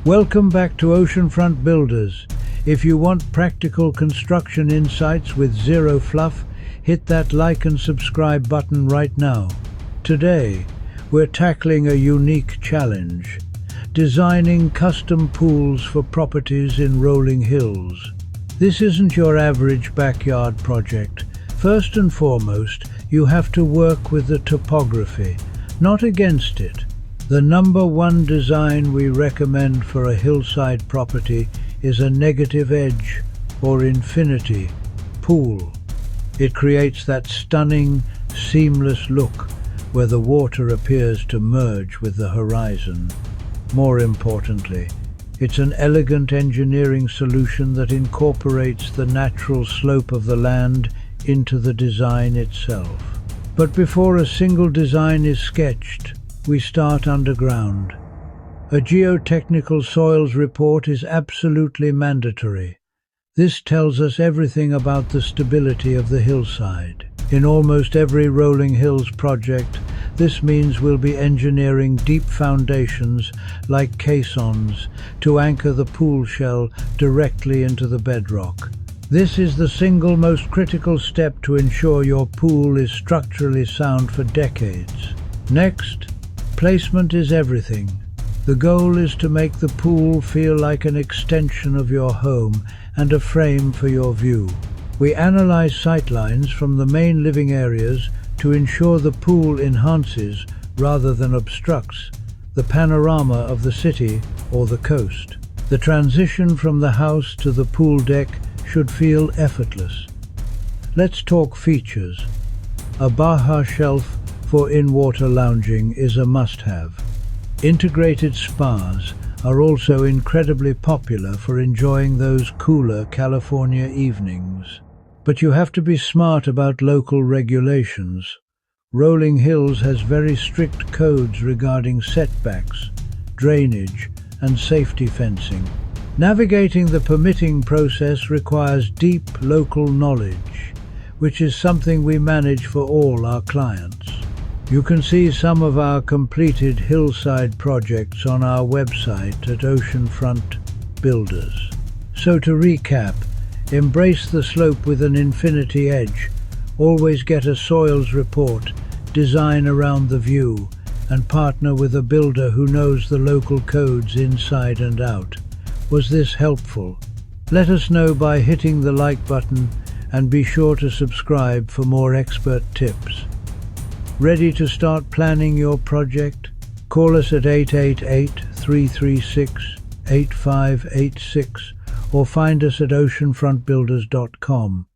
Welcome back to Oceanfront Builders. If you want practical construction insights with zero fluff, hit that like and subscribe button right now. Today, we're tackling a unique challenge: designing custom pools for properties in rolling hills. This isn't your average backyard project. First and foremost, you have to work with the topography, not against it. The number one design we recommend for a hillside property is a negative edge or infinity pool. It creates that stunning, seamless look where the water appears to merge with the horizon. More importantly, it's an elegant engineering solution that incorporates the natural slope of the land into the design itself. But before a single design is sketched, we start underground. A geotechnical soils report is absolutely mandatory. This tells us everything about the stability of the hillside. In almost every rolling hills project, this means we'll be engineering deep foundations like caissons to anchor the pool shell directly into the bedrock. This is the single most critical step to ensure your pool is structurally sound for decades. Next, placement is everything. The goal is to make the pool feel like an extension of your home and a frame for your view. We analyze sightlines from the main living areas to ensure the pool enhances rather than obstructs the panorama of the city or the coast. The transition from the house to the pool deck should feel effortless. Let's talk features. A Baja shelf for in-water lounging is a must-have. Integrated spas are also incredibly popular for enjoying those cooler California evenings. But you have to be smart about local regulations. Rolling Hills has very strict codes regarding setbacks, drainage, and safety fencing. Navigating the permitting process requires deep local knowledge, which is something we manage for all our clients. You can see some of our completed hillside projects on our website at Oceanfront Builders. So to recap, embrace the slope with an infinity edge, always get a soils report, design around the view, and partner with a builder who knows the local codes inside and out. Was this helpful? Let us know by hitting the like button and be sure to subscribe for more expert tips. Ready to planning your project? Call us at 888-336-8586 or find us at oceanfrontbuilders.com.